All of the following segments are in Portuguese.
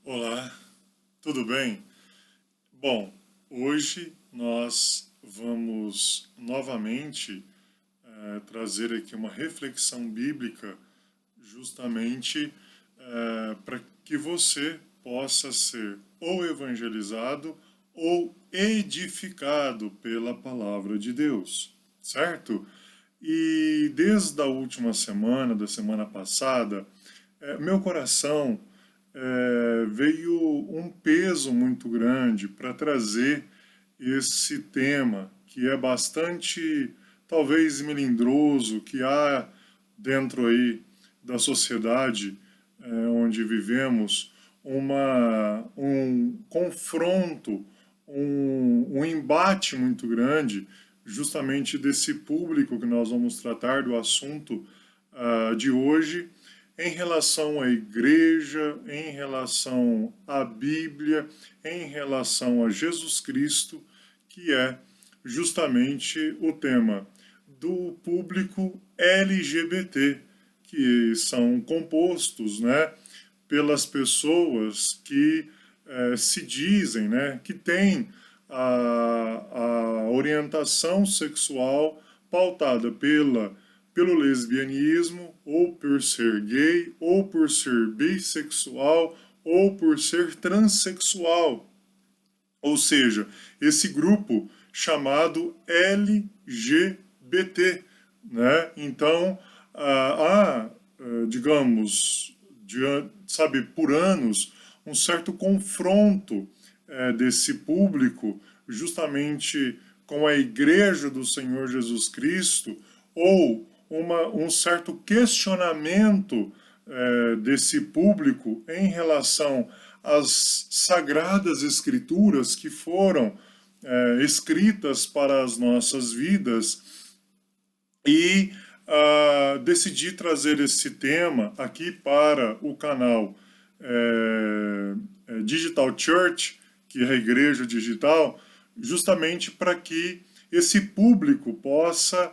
Olá, tudo bem? Bom, hoje nós vamos novamente trazer aqui uma reflexão bíblica, justamente para que você possa ser ou evangelizado ou edificado pela palavra de Deus, certo? E desde a última semana, da semana passada, meu coração veio um peso muito grande para trazer esse tema que é bastante, talvez, melindroso, que há dentro aí da sociedade onde vivemos um confronto, um embate muito grande, justamente desse público que nós vamos tratar do assunto de hoje, em relação à igreja, em relação à Bíblia, em relação a Jesus Cristo, que é justamente o tema do público LGBT, que são compostos, né, pelas pessoas que se dizem, né, que têm a orientação sexual pautada pelo lesbianismo, ou por ser gay, ou por ser bissexual, ou por ser transexual. Ou seja, esse grupo chamado LGBT, né? Então, digamos, sabe, por anos, um certo confronto desse público justamente com a Igreja do Senhor Jesus Cristo, ou um certo questionamento desse público em relação às sagradas escrituras que foram escritas para as nossas vidas, e decidi trazer esse tema aqui para o canal Digital Church, que é a igreja digital, justamente para que esse público possa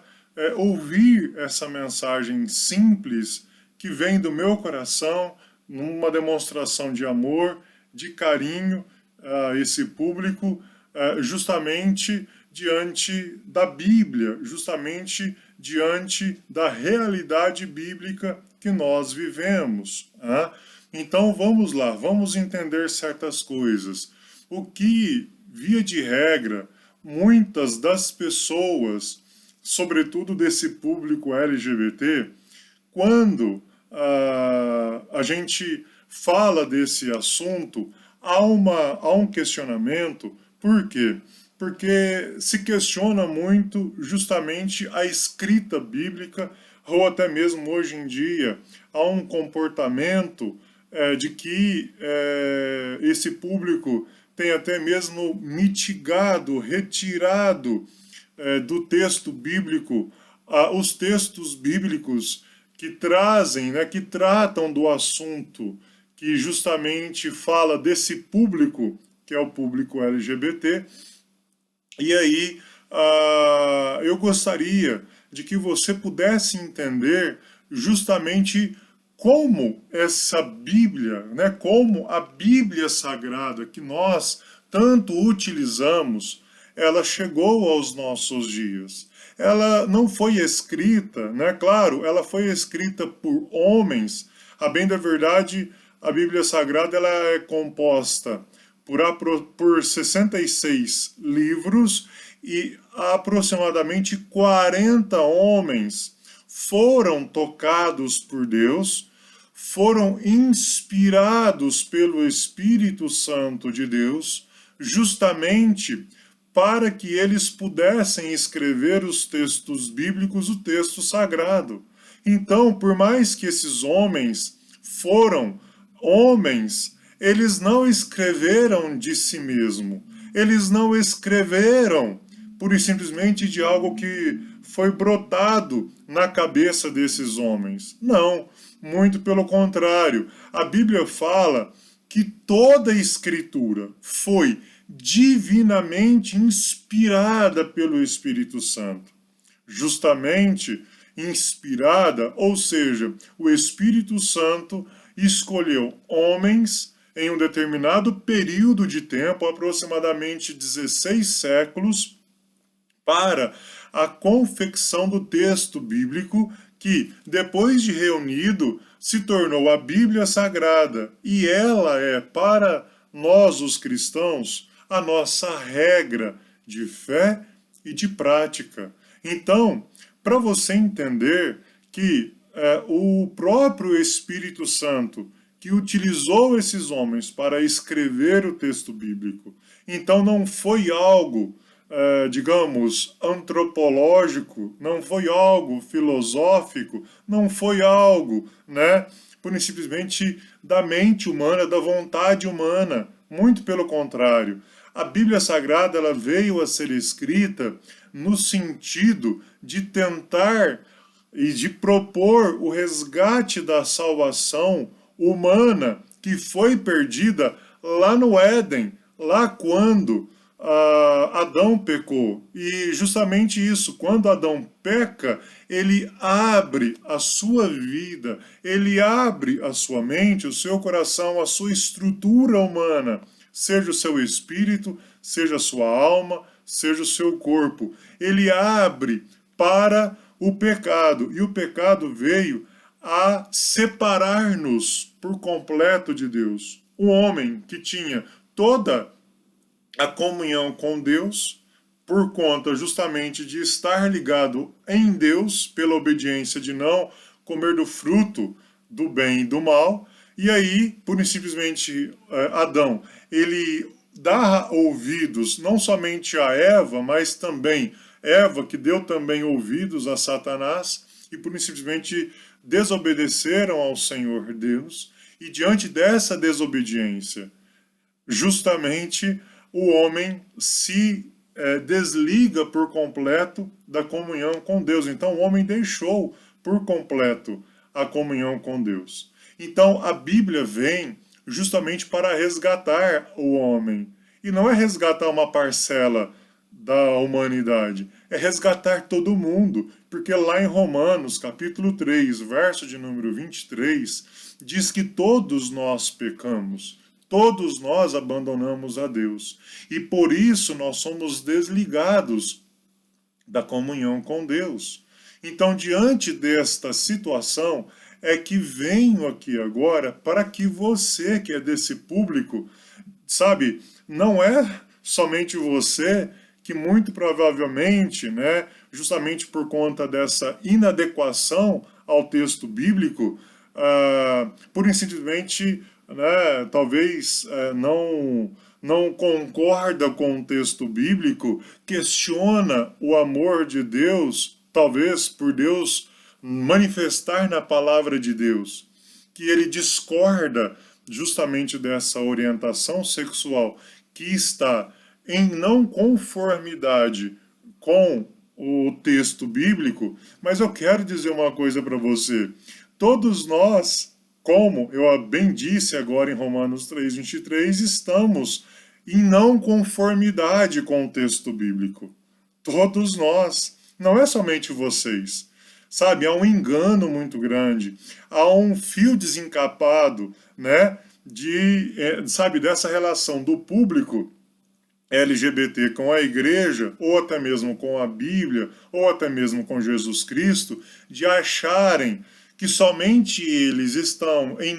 ouvir essa mensagem simples que vem do meu coração, numa demonstração de amor, de carinho a esse público, justamente diante da Bíblia, justamente diante da realidade bíblica que nós vivemos. Então vamos lá, vamos entender certas coisas. O que, via de regra, muitas das pessoas, sobretudo desse público LGBT, quando a gente fala desse assunto, há um questionamento. Por quê? Porque se questiona muito justamente a escrita bíblica, ou até mesmo hoje em dia há um comportamento de que esse público tem até mesmo mitigado, retirado do texto bíblico os textos bíblicos que trazem, né, que tratam do assunto, que justamente fala desse público, que é o público LGBT. E aí eu gostaria de que você pudesse entender justamente como essa Bíblia, né, como a Bíblia Sagrada que nós tanto utilizamos, ela chegou aos nossos dias. Ela não foi escrita, né? Claro, ela foi escrita por homens. A bem da verdade, a Bíblia Sagrada ela é composta por 66 livros, e aproximadamente 40 homens foram tocados por Deus, foram inspirados pelo Espírito Santo de Deus, justamente para que eles pudessem escrever os textos bíblicos, o texto sagrado. Então, por mais que esses homens foram homens, eles não escreveram de si mesmo. Eles não escreveram pura e simplesmente de algo que foi brotado na cabeça desses homens. Não, muito pelo contrário. A Bíblia fala que toda a escritura foi divinamente inspirada pelo Espírito Santo. Justamente inspirada, ou seja, o Espírito Santo escolheu homens em um determinado período de tempo, aproximadamente 16 séculos, para a confecção do texto bíblico que, depois de reunido, se tornou a Bíblia Sagrada, e ela é, para nós, os cristãos, a nossa regra de fé e de prática. Então, para você entender que o próprio Espírito Santo, que utilizou esses homens para escrever o texto bíblico, então não foi algo digamos, antropológico, não foi algo filosófico, não foi algo, né, por simplesmente da mente humana, da vontade humana. Muito pelo contrário. A Bíblia Sagrada ela veio a ser escrita no sentido de tentar e de propor o resgate da salvação humana que foi perdida lá no Éden, lá quando Adão pecou. E justamente isso, quando Adão peca, ele abre a sua vida, ele abre a sua mente, o seu coração, a sua estrutura humana, seja o seu espírito, seja a sua alma, seja o seu corpo. Ele abre para o pecado, e o pecado veio a separar-nos por completo de Deus. Um homem que tinha toda a comunhão com Deus, por conta justamente de estar ligado em Deus, pela obediência de não comer do fruto do bem e do mal, e aí, pura e simplesmente, Adão, ele dá ouvidos não somente a Eva, mas também Eva, que deu também ouvidos a Satanás, e pura e simplesmente desobedeceram ao Senhor Deus, e diante dessa desobediência, justamente o homem se desliga por completo da comunhão com Deus. Então o homem deixou por completo a comunhão com Deus. Então a Bíblia vem justamente para resgatar o homem. E não é resgatar uma parcela da humanidade, é resgatar todo mundo, porque lá em Romanos, capítulo 3, verso de número 23, diz que todos nós pecamos. Todos nós abandonamos a Deus. E por isso nós somos desligados da comunhão com Deus. Então, diante desta situação, é que venho aqui agora para que você, que é desse público, sabe, não é somente você que muito provavelmente, né, justamente por conta dessa inadequação ao texto bíblico, pura e simplesmente, né, talvez não concorda com o texto bíblico, questiona o amor de Deus, talvez por Deus manifestar na palavra de Deus, que ele discorda justamente dessa orientação sexual que está em não conformidade com o texto bíblico, mas eu quero dizer uma coisa para você. Todos nós, como eu bem disse agora em Romanos 3:23, estamos em não conformidade com o texto bíblico. Todos nós, não é somente vocês. Sabe, há um engano muito grande, há um fio desencapado, né, sabe, dessa relação do público LGBT com a igreja, ou até mesmo com a Bíblia, ou até mesmo com Jesus Cristo, de acharem que somente eles estão em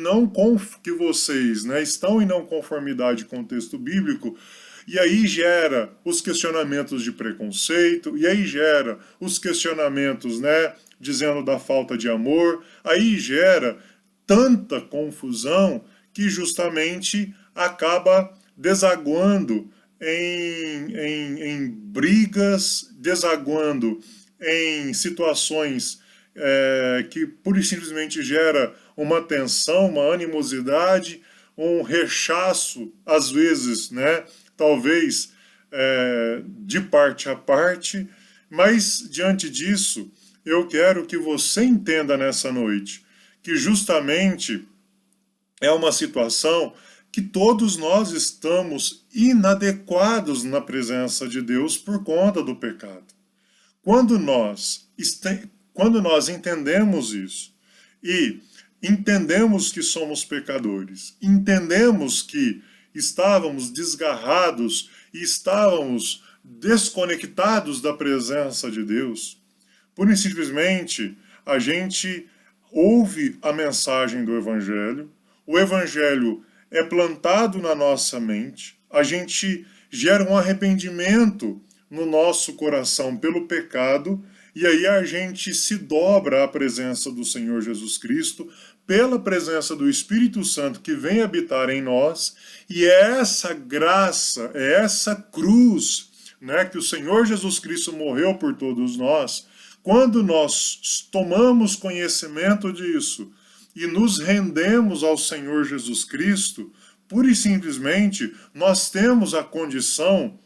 que vocês, né, estão em não conformidade com o texto bíblico, e aí gera os questionamentos de preconceito, e aí gera os questionamentos, né, dizendo da falta de amor, aí gera tanta confusão que justamente acaba desaguando em brigas, desaguando em situações que pura e simplesmente gera uma tensão, uma animosidade, um rechaço, às vezes, né, talvez de parte a parte, mas diante disso, eu quero que você entenda nessa noite que justamente é uma situação que todos nós estamos inadequados na presença de Deus por conta do pecado. Quando nós entendemos isso e entendemos que somos pecadores, entendemos que estávamos desgarrados e estávamos desconectados da presença de Deus. Pura e simplesmente, a gente ouve a mensagem do Evangelho, o Evangelho é plantado na nossa mente, a gente gera um arrependimento no nosso coração pelo pecado, e aí a gente se dobra à presença do Senhor Jesus Cristo, pela presença do Espírito Santo que vem habitar em nós, e é essa graça, é essa cruz, né, que o Senhor Jesus Cristo morreu por todos nós. Quando nós tomamos conhecimento disso e nos rendemos ao Senhor Jesus Cristo, pura e simplesmente nós temos a condição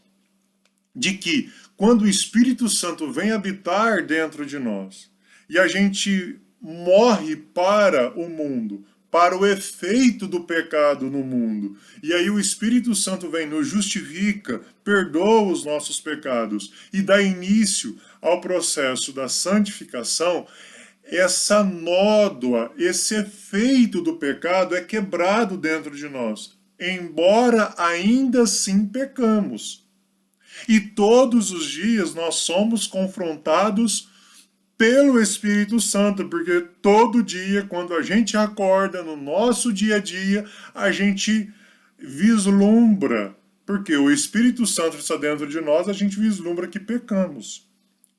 de que, quando o Espírito Santo vem habitar dentro de nós e a gente morre para o mundo, para o efeito do pecado no mundo, e aí o Espírito Santo vem, nos justifica, perdoa os nossos pecados e dá início ao processo da santificação, essa nódoa, esse efeito do pecado é quebrado dentro de nós, embora ainda assim pecamos. E todos os dias nós somos confrontados pelo Espírito Santo, porque todo dia, quando a gente acorda no nosso dia a dia, a gente vislumbra, porque o Espírito Santo está dentro de nós, a gente vislumbra que pecamos.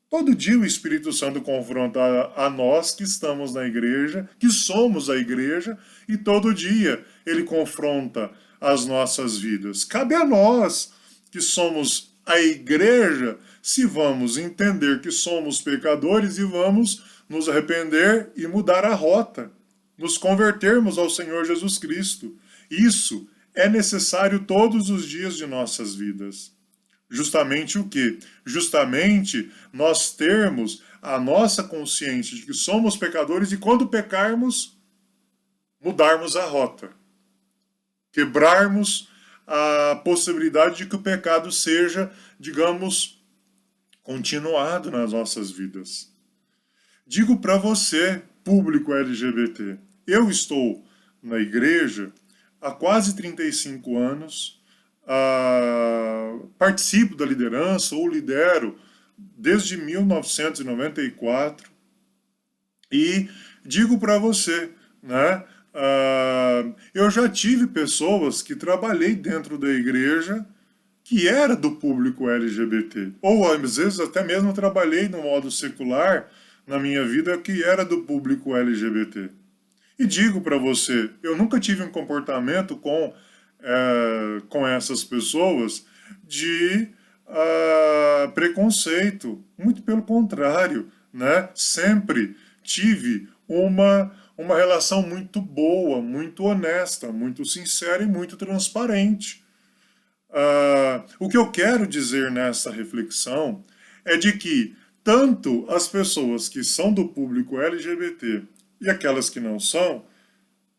Todo dia o Espírito Santo confronta a nós que estamos na igreja, que somos a igreja, e todo dia ele confronta as nossas vidas. Cabe a nós, que somos a igreja, se vamos entender que somos pecadores e vamos nos arrepender e mudar a rota, nos convertermos ao Senhor Jesus Cristo. Isso é necessário todos os dias de nossas vidas. Justamente o quê? Justamente nós termos a nossa consciência de que somos pecadores e, quando pecarmos, mudarmos a rota. Quebrarmos a possibilidade de que o pecado seja, digamos, continuado nas nossas vidas. Digo para você, público LGBT, eu estou na igreja há quase 35 anos, participo da liderança ou lidero desde 1994 e digo para você, né? Eu já tive pessoas que trabalhei dentro da igreja que era do público LGBT, ou às vezes até mesmo trabalhei no modo secular na minha vida que era do público LGBT. E digo para você, eu nunca tive um comportamento com essas pessoas de preconceito, muito pelo contrário, né? Sempre tive uma relação muito boa, muito honesta, muito sincera e muito transparente. O que eu quero dizer nessa reflexão é de que tanto as pessoas que são do público LGBT e aquelas que não são,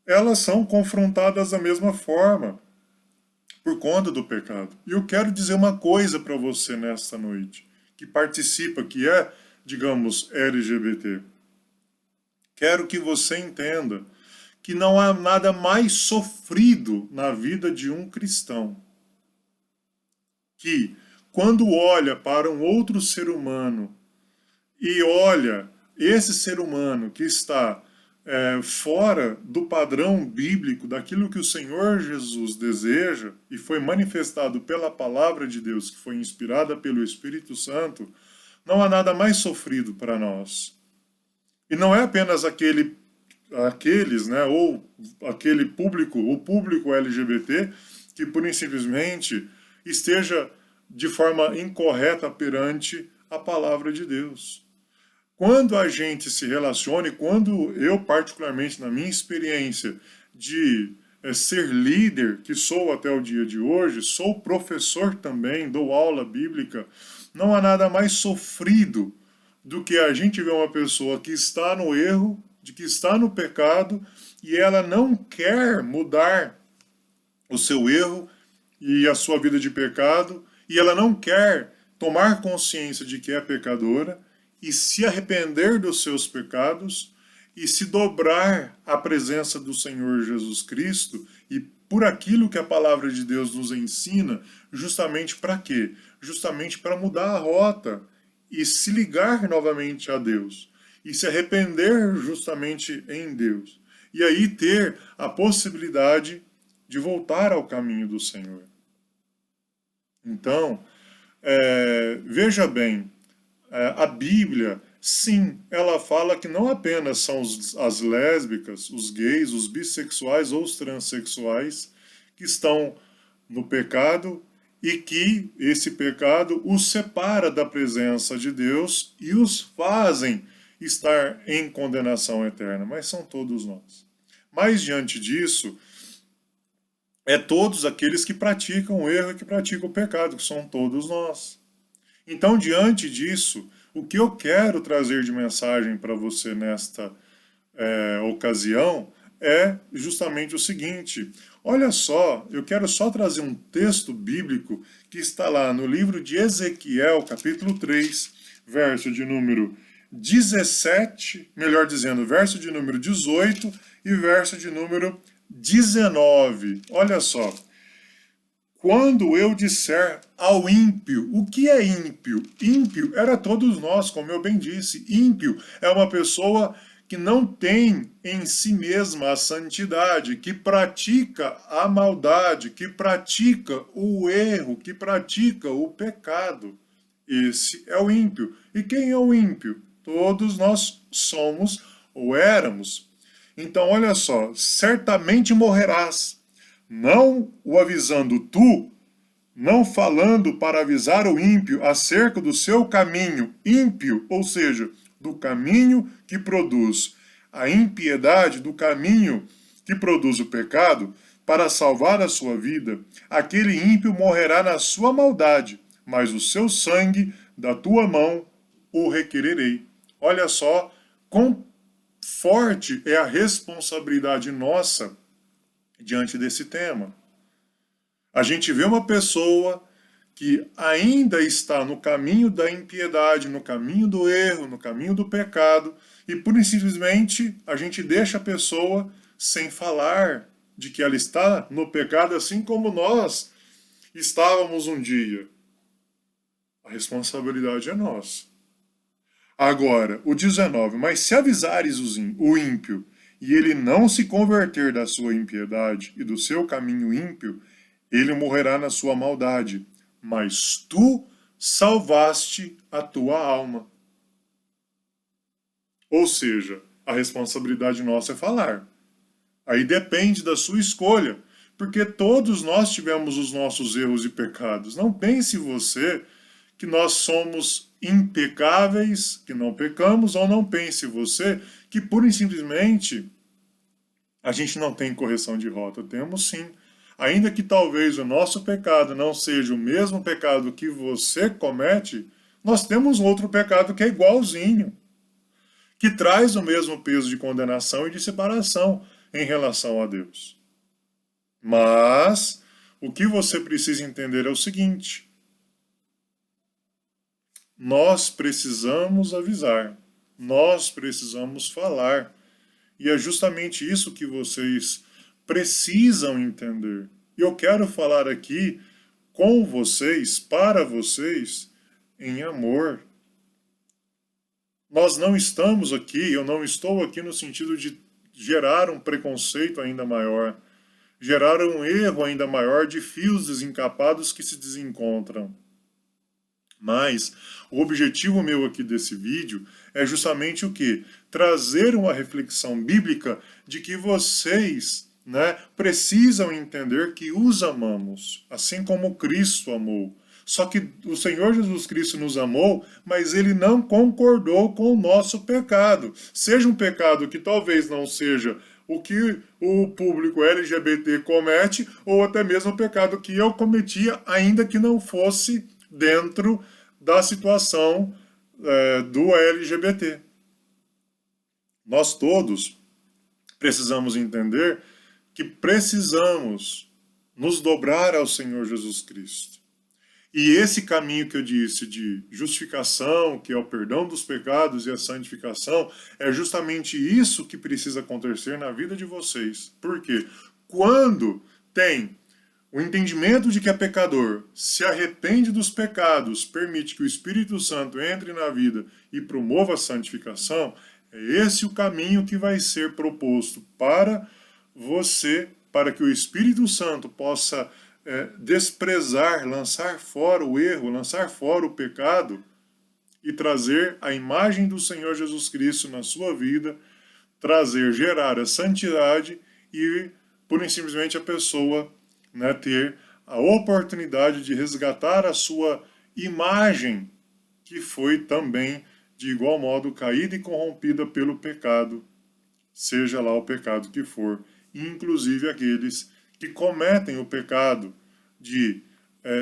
elas são confrontadas da mesma forma por conta do pecado. E eu quero dizer uma coisa para você nesta noite, que participa, que é, digamos, LGBT. Quero que você entenda que não há nada mais sofrido na vida de um cristão que, quando olha para um outro ser humano e olha esse ser humano que está fora do padrão bíblico, daquilo que o Senhor Jesus deseja e foi manifestado pela palavra de Deus, que foi inspirada pelo Espírito Santo, não há nada mais sofrido para nós. E não é apenas aqueles, né, ou aquele público, o público LGBT, que pura e simplesmente esteja de forma incorreta perante a palavra de Deus. Quando a gente se relaciona, e quando eu, particularmente, na minha experiência de ser líder, que sou até o dia de hoje, sou professor também, dou aula bíblica, não há nada mais sofrido do que a gente ver uma pessoa que está no erro, de que está no pecado, e ela não quer mudar o seu erro e a sua vida de pecado, e ela não quer tomar consciência de que é pecadora, e se arrepender dos seus pecados e se dobrar à presença do Senhor Jesus Cristo e por aquilo que a palavra de Deus nos ensina, justamente para quê? Justamente para mudar a rota e se ligar novamente a Deus e se arrepender justamente em Deus. E aí ter a possibilidade de voltar ao caminho do Senhor. Então, veja bem, a Bíblia, sim, ela fala que não apenas são as lésbicas, os gays, os bissexuais ou os transexuais que estão no pecado e que esse pecado os separa da presença de Deus e os fazem estar em condenação eterna, mas são todos nós. Mas diante disso, todos aqueles que praticam o erro e que praticam o pecado, que são todos nós. Então, diante disso, o que eu quero trazer de mensagem para você nesta ocasião é justamente o seguinte. Olha só, eu quero só trazer um texto bíblico que está lá no livro de Ezequiel, capítulo 3, verso de número 17, melhor dizendo, verso de número 18 e verso de número 19. Olha só. Quando eu disser ao ímpio, o que é ímpio? Ímpio era todos nós, como eu bem disse. Ímpio é uma pessoa que não tem em si mesma a santidade, que pratica a maldade, que pratica o erro, que pratica o pecado. Esse é o ímpio. E quem é o ímpio? Todos nós somos ou éramos. Então, olha só, certamente morrerás, não o avisando tu, não falando para avisar o ímpio acerca do seu caminho ímpio, ou seja, do caminho que produz a impiedade, do caminho que produz o pecado, para salvar a sua vida, aquele ímpio morrerá na sua maldade, mas o seu sangue da tua mão o requererei. Olha só quão forte é a responsabilidade nossa diante desse tema. A gente vê uma pessoa que ainda está no caminho da impiedade, no caminho do erro, no caminho do pecado, e pura e simplesmente a gente deixa a pessoa sem falar de que ela está no pecado, assim como nós estávamos um dia. A responsabilidade é nossa. Agora, o 19. Mas se avisares o ímpio, e ele não se converter da sua impiedade e do seu caminho ímpio, ele morrerá na sua maldade, mas tu salvaste a tua alma. Ou seja, a responsabilidade nossa é falar. Aí depende da sua escolha, porque todos nós tivemos os nossos erros e pecados. Não pense você que nós somos impecáveis, que não pecamos, ou não pense você que pura e simplesmente a gente não tem correção de rota. Temos sim. Ainda que talvez o nosso pecado não seja o mesmo pecado que você comete, nós temos outro pecado que é igualzinho, que traz o mesmo peso de condenação e de separação em relação a Deus. Mas o que você precisa entender é o seguinte: nós precisamos avisar, nós precisamos falar, e é justamente isso que vocês precisam entender. E eu quero falar aqui com vocês, para vocês, em amor. Nós não estamos aqui, eu não estou aqui no sentido de gerar um preconceito ainda maior, gerar um erro ainda maior de fios desencapados que se desencontram. Mas o objetivo meu aqui desse vídeo é justamente o quê? Trazer uma reflexão bíblica de que vocês, precisam entender que os amamos, assim como Cristo amou. Só que o Senhor Jesus Cristo nos amou, mas ele não concordou com o nosso pecado. Seja um pecado que talvez não seja o que o público LGBT comete, ou até mesmo o pecado que eu cometia, ainda que não fosse dentro da situação do LGBT. Nós todos precisamos entender que precisamos nos dobrar ao Senhor Jesus Cristo. E esse caminho que eu disse de justificação, que é o perdão dos pecados e a santificação, é justamente isso que precisa acontecer na vida de vocês. Por quê? Quando tem o entendimento de que é pecador, se arrepende dos pecados, permite que o Espírito Santo entre na vida e promova a santificação, é esse o caminho que vai ser proposto para você, para que o Espírito Santo possa desprezar, lançar fora o erro, lançar fora o pecado e trazer a imagem do Senhor Jesus Cristo na sua vida, gerar a santidade e, pura e simplesmente, a pessoa, né, ter a oportunidade de resgatar a sua imagem, que foi também, de igual modo, caída e corrompida pelo pecado, seja lá o pecado que for, inclusive aqueles que cometem o pecado de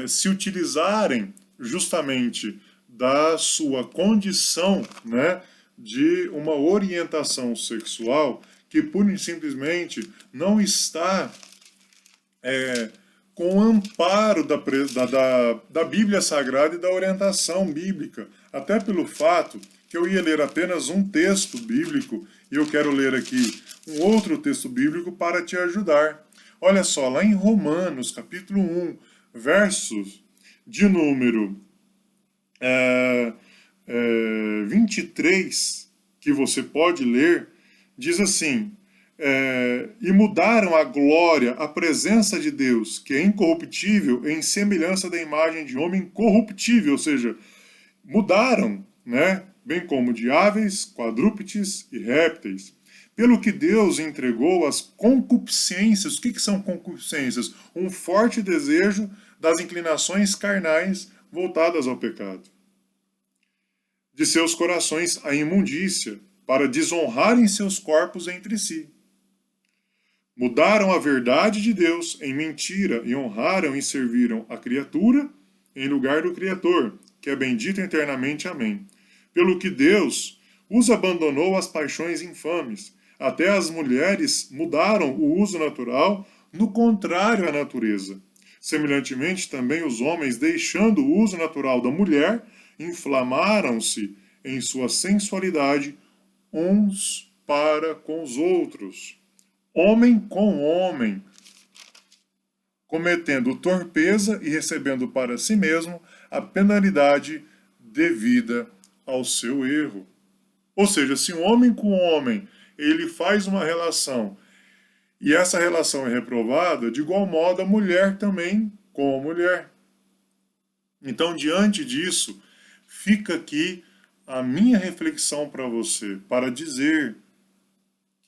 se utilizarem justamente da sua condição, né, de uma orientação sexual que pura e simplesmente não está com o amparo da Bíblia Sagrada e da orientação bíblica. Até pelo fato que eu ia ler apenas um texto bíblico e eu quero ler aqui um outro texto bíblico para te ajudar. Olha só, lá em Romanos, capítulo 1, versos de número 23, que você pode ler, diz assim: e mudaram a glória, a presença de Deus, que é incorruptível, em semelhança da imagem de homem corruptível, ou seja, mudaram, né? Bem como de aves, quadrúpedes e répteis. Pelo que Deus entregou as concupiscências. O que são concupiscências? Um forte desejo das inclinações carnais voltadas ao pecado. De seus corações a imundícia, para desonrarem seus corpos entre si. Mudaram a verdade de Deus em mentira e honraram e serviram a criatura em lugar do Criador, que é bendito eternamente. Amém. Pelo que Deus os abandonou às paixões infames. Até as mulheres mudaram o uso natural no contrário à natureza. Semelhantemente, também os homens, deixando o uso natural da mulher, inflamaram-se em sua sensualidade uns para com os outros, homem com homem, cometendo torpeza e recebendo para si mesmo a penalidade devida ao seu erro. Ou seja, se um homem com homem ele faz uma relação e essa relação é reprovada, de igual modo a mulher também com a mulher. Então, diante disso, fica aqui a minha reflexão para você, para dizer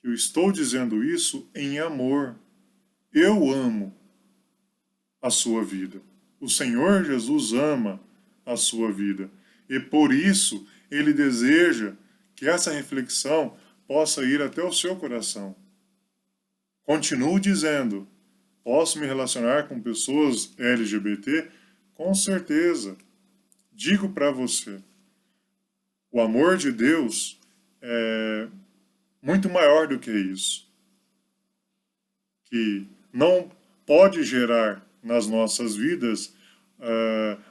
que eu estou dizendo isso em amor. Eu amo a sua vida. O Senhor Jesus ama a sua vida. E por isso, Ele deseja que essa reflexão possa ir até o seu coração. Continuo dizendo, posso me relacionar com pessoas LGBT? Com certeza. Digo para você, o amor de Deus é muito maior do que isso. Que não pode gerar nas nossas vidas,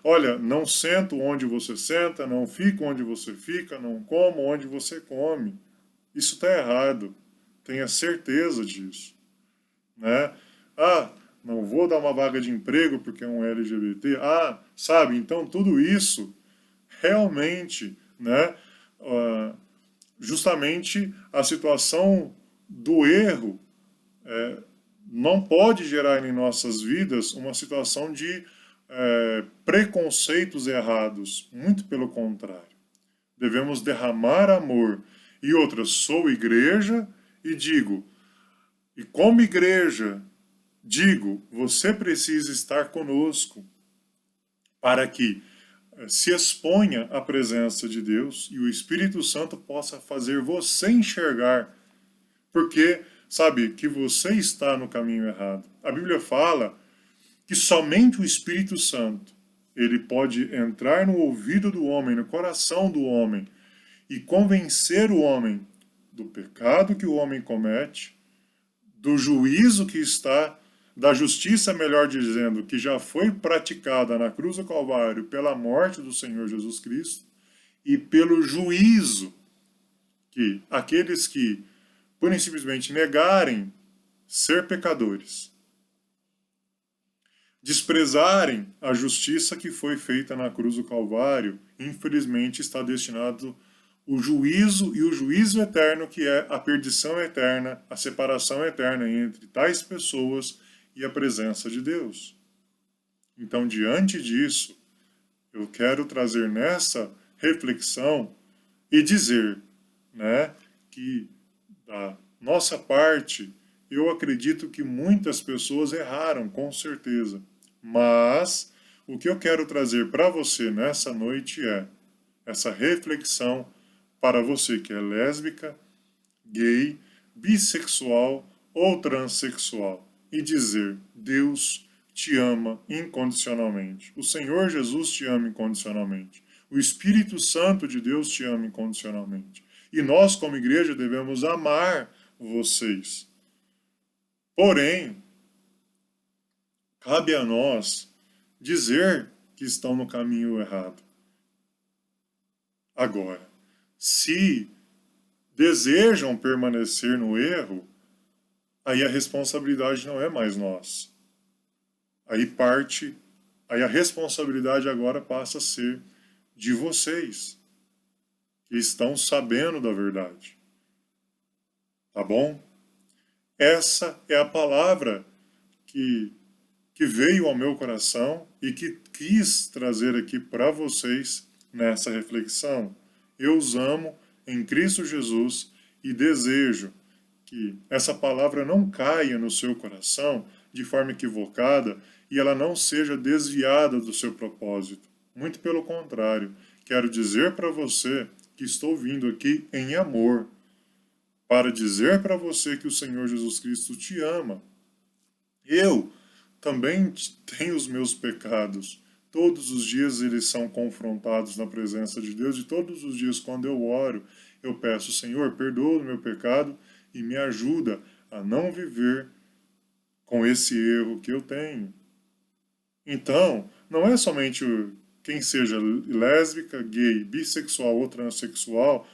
olha, não sento onde você senta, não fico onde você fica, não como onde você come. Isso está errado. Tenha certeza disso. Né? Não vou dar uma vaga de emprego porque é um LGBT. Sabe? Então tudo isso realmente, né? Justamente a situação do erro não pode gerar em nossas vidas uma situação de preconceitos errados. Muito pelo contrário. Devemos derramar amor. E outra, sou igreja e digo, e como igreja, digo, você precisa estar conosco para que se exponha à presença de Deus e o Espírito Santo possa fazer você enxergar, porque sabe que você está no caminho errado. A Bíblia fala que somente o Espírito Santo ele pode entrar no ouvido do homem, no coração do homem e convencer o homem do pecado que o homem comete, do juízo que está da justiça, melhor dizendo, que já foi praticada na cruz do Calvário pela morte do Senhor Jesus Cristo e pelo juízo que aqueles que, por simplesmente negarem ser pecadores, desprezarem a justiça que foi feita na cruz do Calvário, infelizmente está destinado o juízo e o juízo eterno, que é a perdição eterna, a separação eterna entre tais pessoas e a presença de Deus. Então, diante disso, eu quero trazer nessa reflexão e dizer, né, que da nossa parte, eu acredito que muitas pessoas erraram, com certeza. Mas o que eu quero trazer para você nessa noite é essa reflexão para você que é lésbica, gay, bissexual ou transexual e dizer: Deus te ama incondicionalmente. O Senhor Jesus te ama incondicionalmente. O Espírito Santo de Deus te ama incondicionalmente. E nós, como igreja, devemos amar vocês. Porém, cabe a nós dizer que estão no caminho errado. Agora, se desejam permanecer no erro, aí a responsabilidade não é mais nossa. Aí a responsabilidade agora passa a ser de vocês, que estão sabendo da verdade. Tá bom? Essa é a palavra que veio ao meu coração e que quis trazer aqui para vocês nessa reflexão. Eu os amo em Cristo Jesus e desejo que essa palavra não caia no seu coração de forma equivocada e ela não seja desviada do seu propósito. Muito pelo contrário, quero dizer para você que estou vindo aqui em amor, para dizer para você que o Senhor Jesus Cristo te ama. Eu também tenho os meus pecados. Todos os dias eles são confrontados na presença de Deus e todos os dias quando eu oro, eu peço: Senhor, perdoa o meu pecado e me ajuda a não viver com esse erro que eu tenho. Então, não é somente quem seja lésbica, gay, bissexual ou transexual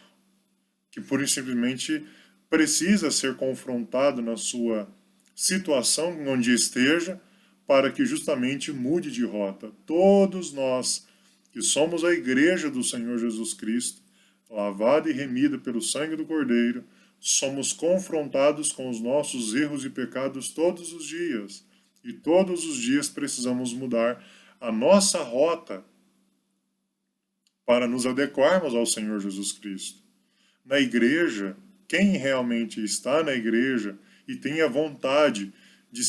que pura e simplesmente precisa ser confrontado na sua situação onde esteja para que justamente mude de rota. Todos nós que somos a igreja do Senhor Jesus Cristo, lavada e remida pelo sangue do Cordeiro, somos confrontados com os nossos erros e pecados todos os dias. E todos os dias precisamos mudar a nossa rota para nos adequarmos ao Senhor Jesus Cristo. Na igreja, quem realmente está na igreja e tem a vontade de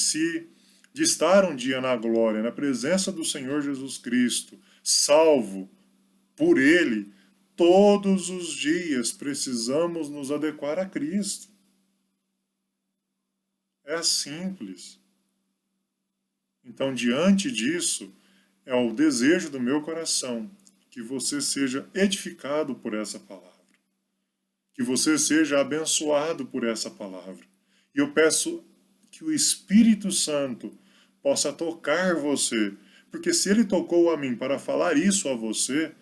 estar um dia na glória, na presença do Senhor Jesus Cristo, salvo por Ele, todos os dias precisamos nos adequar a Cristo. É simples. Então, diante disso, é o desejo do meu coração que você seja edificado por essa palavra, que você seja abençoado por essa palavra. E eu peço que o Espírito Santo possa tocar você, porque se ele tocou a mim para falar isso a você,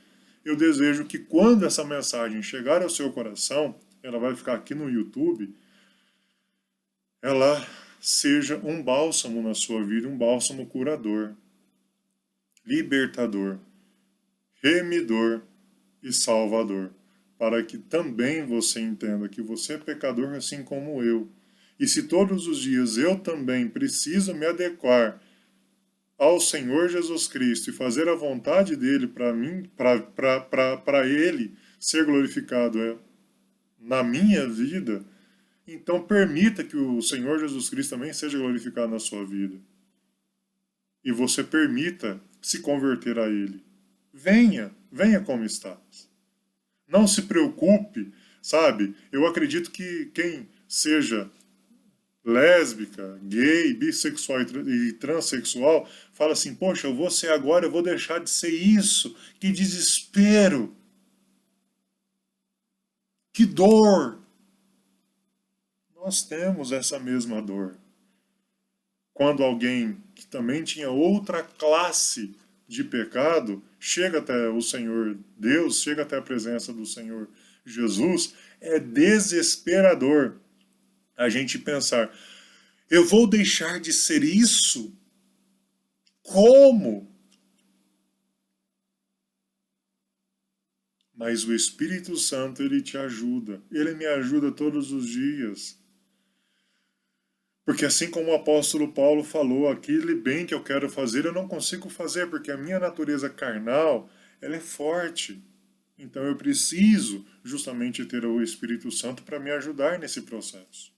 eu desejo que quando essa mensagem chegar ao seu coração, ela vai ficar aqui no YouTube, ela seja um bálsamo na sua vida, um bálsamo curador, libertador, remidor e salvador, para que também você entenda que você é pecador assim como eu. E se todos os dias eu também preciso me adequar ao Senhor Jesus Cristo e fazer a vontade dele para mim, para ele ser glorificado na minha vida, então permita que o Senhor Jesus Cristo também seja glorificado na sua vida. E você permita se converter a ele. Venha como estás. Não se preocupe, sabe? Eu acredito que quem seja lésbica, gay, bissexual e transexual fala assim: poxa, eu vou ser agora, eu vou deixar de ser isso. Que desespero! Que dor! Nós temos essa mesma dor. quando alguém que também tinha outra classe de pecado chega até o Senhor Deus, chega até a presença do Senhor Jesus, é desesperador a gente pensar: eu vou deixar de ser isso? Como? Mas o Espírito Santo, ele te ajuda. Ele me ajuda todos os dias. Porque assim como o apóstolo Paulo falou, aquele bem que eu quero fazer, eu não consigo fazer, porque a minha natureza carnal, ela é forte. Então eu preciso justamente ter o Espírito Santo para me ajudar nesse processo.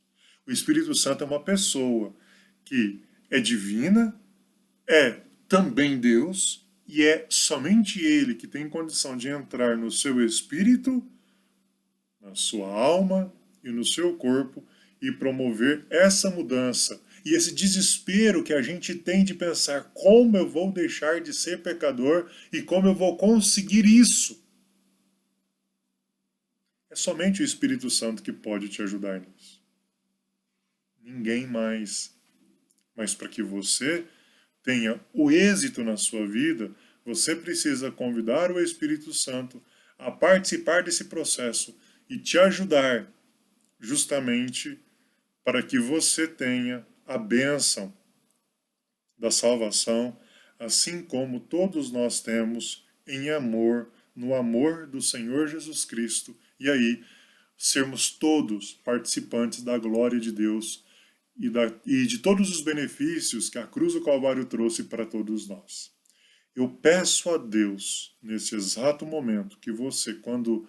O Espírito Santo é uma pessoa que é divina, é também Deus, e é somente Ele que tem condição de entrar no seu espírito, na sua alma e no seu corpo e promover essa mudança. E esse desespero que a gente tem de pensar: como eu vou deixar de ser pecador e como eu vou conseguir isso? É somente o Espírito Santo que pode te ajudar nisso. Ninguém mais. Mas para que você tenha o êxito na sua vida, você precisa convidar o Espírito Santo a participar desse processo e te ajudar justamente para que você tenha a bênção da salvação, assim como todos nós temos em amor, no amor do Senhor Jesus Cristo, e aí sermos todos participantes da glória de Deus e de todos os benefícios que a cruz do Calvário trouxe para todos nós. Eu peço a Deus, nesse exato momento, que você, quando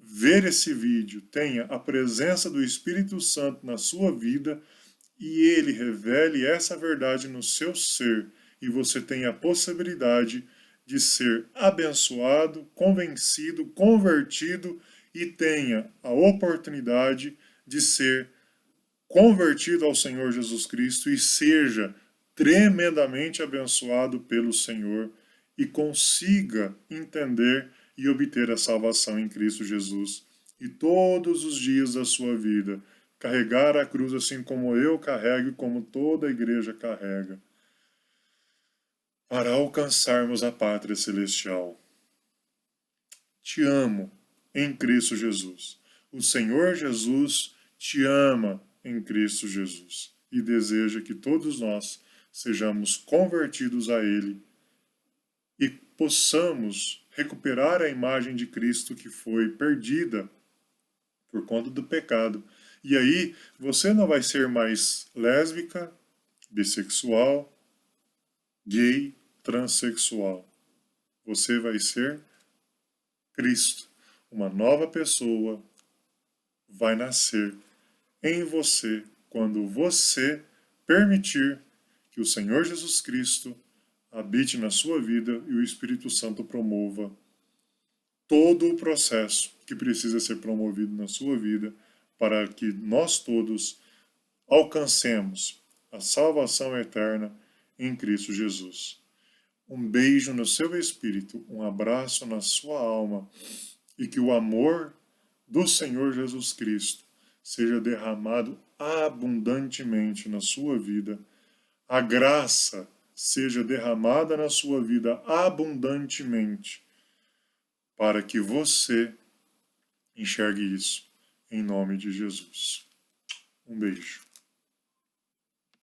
ver esse vídeo, tenha a presença do Espírito Santo na sua vida e ele revele essa verdade no seu ser e você tenha a possibilidade de ser abençoado, convencido, convertido e tenha a oportunidade de ser convertido ao Senhor Jesus Cristo e seja tremendamente abençoado pelo Senhor e consiga entender e obter a salvação em Cristo Jesus e todos os dias da sua vida carregar a cruz assim como eu carrego e como toda a igreja carrega, para alcançarmos a pátria celestial. Te amo em Cristo Jesus. O Senhor Jesus te ama em Cristo Jesus e deseja que todos nós sejamos convertidos a Ele e possamos recuperar a imagem de Cristo que foi perdida por conta do pecado. E aí você não vai ser mais lésbica, bissexual, gay, transexual. Você vai ser Cristo. Uma nova pessoa vai nascer em você quando você permitir que o Senhor Jesus Cristo habite na sua vida e o Espírito Santo promova todo o processo que precisa ser promovido na sua vida para que nós todos alcancemos a salvação eterna em Cristo Jesus. Um beijo no seu espírito, um abraço na sua alma e que o amor do Senhor Jesus Cristo seja derramado abundantemente na sua vida, a graça seja derramada na sua vida abundantemente, para que você enxergue isso, em nome de Jesus. Um beijo.